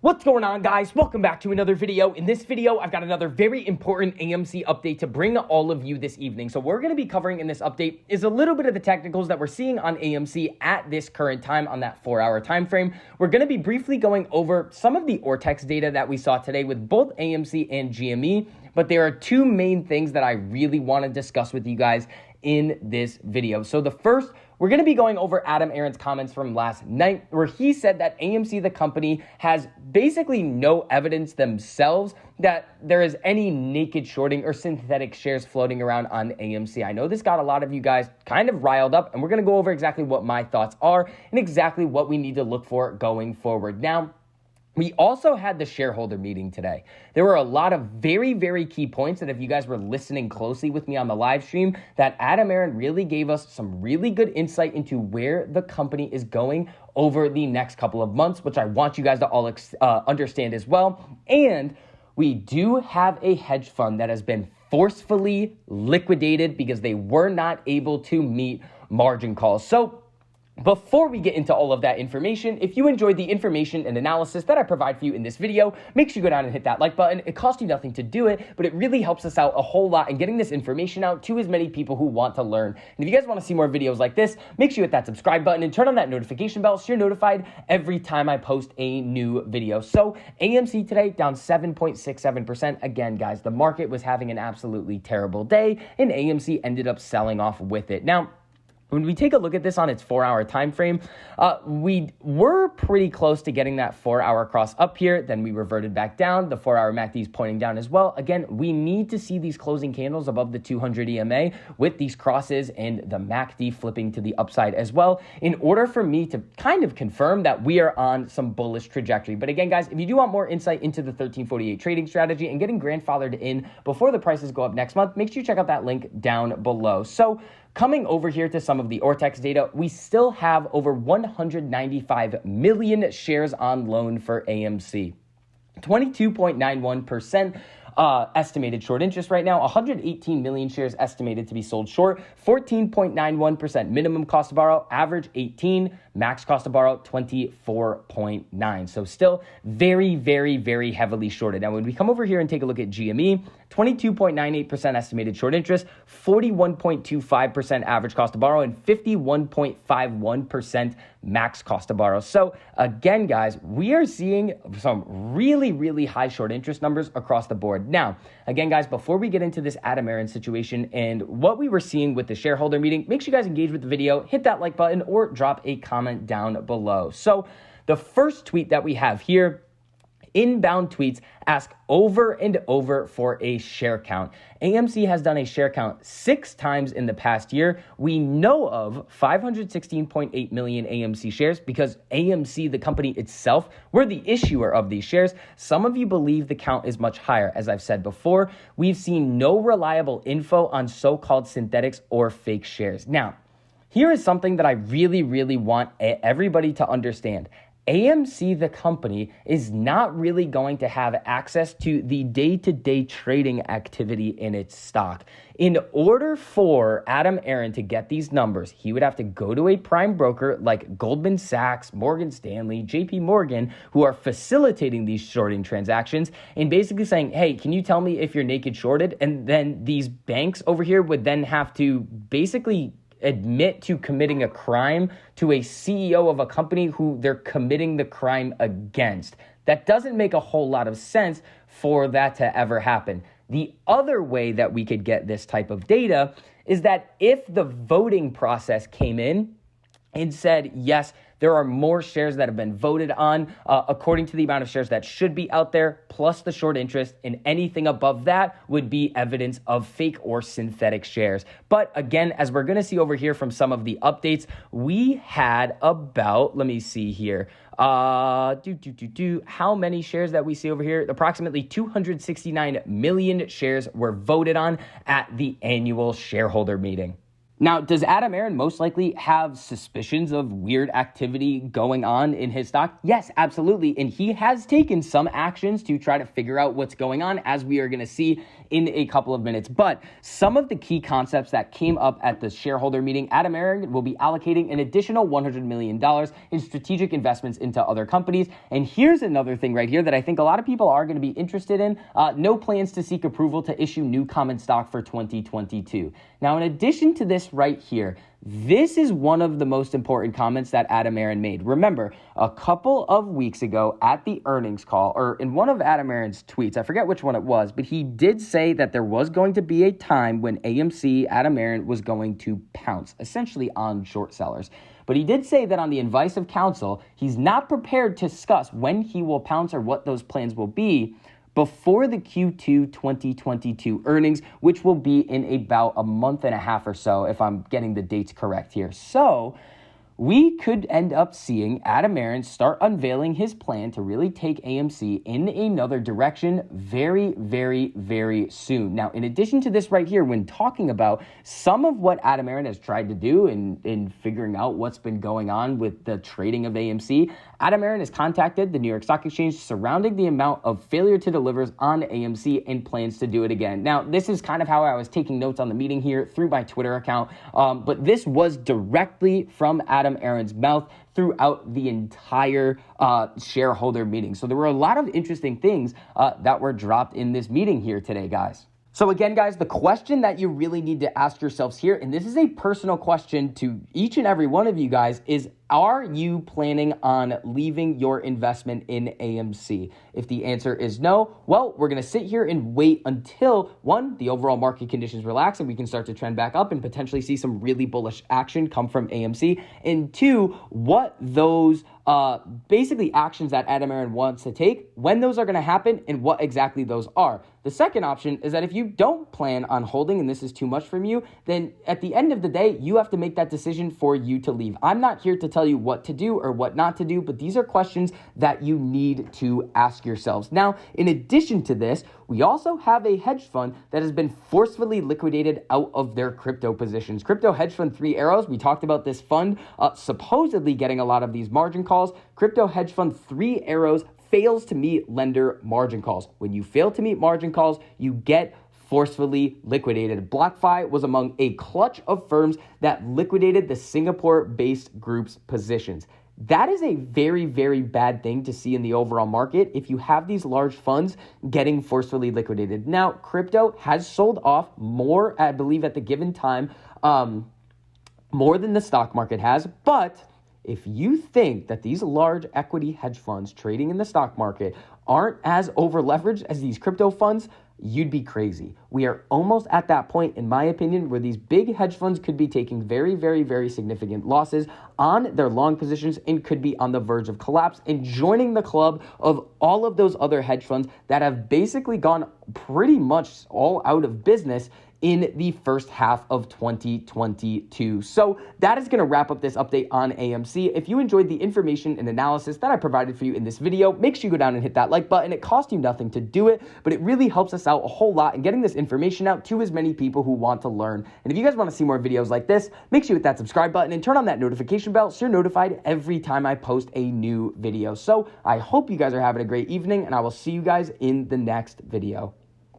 What's going on, guys? Welcome back to another video. In this video, I've got another very important AMC update to bring to all of you this evening. So what we're going to be covering in this update is a little bit of the technicals that we're seeing on AMC at this current time on that 4-hour time frame. We're going to be briefly going over some of the Ortex data that we saw today with both AMC and GME, but there are two main things that I really want to discuss with you guys in this video. So the first, we're going to be going over Aron's comments from last night, where he said that AMC, the company, has basically no evidence themselves that there is any naked shorting or synthetic shares floating around on AMC. I know this got a lot of you guys kind of riled up, and we're going to go over exactly what my thoughts are and exactly what we need to look for going forward. Now, we also had the shareholder meeting today. There were a lot of very, very key points that if you guys were listening closely with me on the live stream, that Aron really gave us some really good insight into where the company is going over the next couple of months, which I want you guys to all understand as well. And we do have a hedge fund that has been forcefully liquidated because they were not able to meet margin calls. So before we get into all of that information, if you enjoyed the information and analysis that I provide for you in this video, make sure you go down and hit that like button. It costs you nothing to do it, but it really helps us out a whole lot in getting this information out to as many people who want to learn. And if you guys want to see more videos like this, make sure you hit that subscribe button and turn on that notification bell so you're notified every time I post a new video. So AMC today down 7.67%. Again, guys, the market was having an absolutely terrible day and AMC ended up selling off with it. Now, when we take a look at this on its 4-hour time frame, we were pretty close to getting that 4-hour cross up here. Then we reverted back down. The 4-hour MACD is pointing down as well. Again, we need to see these closing candles above the 200 EMA with these crosses and the MACD flipping to the upside as well in order for me to kind of confirm that we are on some bullish trajectory. But again, guys, if you do want more insight into the 1348 trading strategy and getting grandfathered in before the prices go up next month, make sure you check out that link down below. So coming over here to some of the Ortex data, we still have over 195 million shares on loan for AMC. 22.91% estimated short interest right now, 118 million shares estimated to be sold short, 14.91% minimum cost to borrow, average 18, max cost to borrow 24.9. So still very, very, very heavily shorted. Now, when we come over here and take a look at GME, 22.98% estimated short interest, 41.25% average cost to borrow, and 51.51% max cost to borrow. So again, guys, we are seeing some really, really high short interest numbers across the board. Now, again, guys, before we get into this Aron situation and what we were seeing with the shareholder meeting, make sure you guys engage with the video, hit that like button, or drop a comment down below. So the first tweet that we have here, inbound tweets ask over and over for a share count. AMC has done a share count 6 times in the past year. We know of 516.8 million AMC shares because AMC, the company itself, we're the issuer of these shares. Some of you believe the count is much higher. As I've said before, we've seen no reliable info on so-called synthetics or fake shares. Now, here is something that I really, really want everybody to understand. AMC, the company, is not really going to have access to the day-to-day trading activity in its stock. In order for Aron to get these numbers, he would have to go to a prime broker like Goldman Sachs, Morgan Stanley, JP Morgan, who are facilitating these shorting transactions, and basically saying, hey, can you tell me if you're naked shorted? And then these banks over here would then have to basically admit to committing a crime to a CEO of a company who they're committing the crime against. That doesn't make a whole lot of sense for that to ever happen. The other way that we could get this type of data is that if the voting process came in and said, yes, there are more shares that have been voted on according to the amount of shares that should be out there, plus the short interest, and anything above that would be evidence of fake or synthetic shares. But again, as we're going to see over here from some of the updates, we had about, let me see here, how many shares that we see over here? Approximately 269 million shares were voted on at the annual shareholder meeting. Now, does Adam Aron most likely have suspicions of weird activity going on in his stock? Yes, absolutely. And he has taken some actions to try to figure out what's going on, as we are going to see in a couple of minutes. But some of the key concepts that came up at the shareholder meeting, Adam Aron will be allocating an additional $100 million in strategic investments into other companies. And here's another thing right here that I think a lot of people are going to be interested in. No plans to seek approval to issue new common stock for 2022. Now, in addition to this right here, this is one of the most important comments that Adam Aron made. Remember, a couple of weeks ago at the earnings call, or in one of Adam Aron's tweets, I forget which one it was, but he did say that there was going to be a time when AMC, Adam Aron, was going to pounce, essentially on short sellers. But he did say that on the advice of counsel, he's not prepared to discuss when he will pounce or what those plans will be before the Q2 2022 earnings, which will be in about a month and a half or so, if I'm getting the dates correct here. So we could end up seeing Adam Aron start unveiling his plan to really take AMC in another direction very, very, very soon. Now, in addition to this right here, when talking about some of what Adam Aron has tried to do in figuring out what's been going on with the trading of AMC, Adam Aron has contacted the New York Stock Exchange surrounding the amount of failure to deliver on AMC and plans to do it again. Now, this is kind of how I was taking notes on the meeting here through my Twitter account, but this was directly from Adam Aron's mouth throughout the entire shareholder meeting. So there were a lot of interesting things that were dropped in this meeting here today, guys. So again, guys, the question that you really need to ask yourselves here, and this is a personal question to each and every one of you guys, is are you planning on leaving your investment in AMC? If the answer is no, well, we're going to sit here and wait until, one, the overall market conditions relax and we can start to trend back up and potentially see some really bullish action come from AMC. And two, what those basically actions that Adam Aron wants to take, when those are going to happen and what exactly those are. The second option is that if you don't plan on holding and this is too much from you, then at the end of the day, you have to make that decision for you to leave. I'm not here to tell you what to do or what not to do, but these are questions that you need to ask yourselves. Now, in addition to this, we also have a hedge fund that has been forcefully liquidated out of their crypto positions. Crypto hedge fund 3 Arrows, we talked about this fund supposedly getting a lot of these margin calls. Crypto hedge fund 3 Arrows fails to meet lender margin calls. When you fail to meet margin calls, you get forcefully liquidated. BlockFi was among a clutch of firms that liquidated the Singapore-based group's positions. That is a very, very bad thing to see in the overall market if you have these large funds getting forcefully liquidated. Now, crypto has sold off more, I believe, at the given time, more than the stock market has, but if you think that these large equity hedge funds trading in the stock market aren't as over leveraged as these crypto funds, you'd be crazy. We are almost at that point, in my opinion, where these big hedge funds could be taking very, very, very significant losses on their long positions and could be on the verge of collapse and joining the club of all of those other hedge funds that have basically gone pretty much all out of business in the first half of 2022. So that is going to wrap up this update on AMC. If you enjoyed the information and analysis that I provided for you in this video, make sure you go down and hit that like button. It costs you nothing to do it, but it really helps us out a whole lot in getting this information out to as many people who want to learn. And if you guys want to see more videos like this, make sure you hit that subscribe button and turn on that notification bell so you're notified every time I post a new video. So I hope you guys are having a great evening, and I will see you guys in the next video.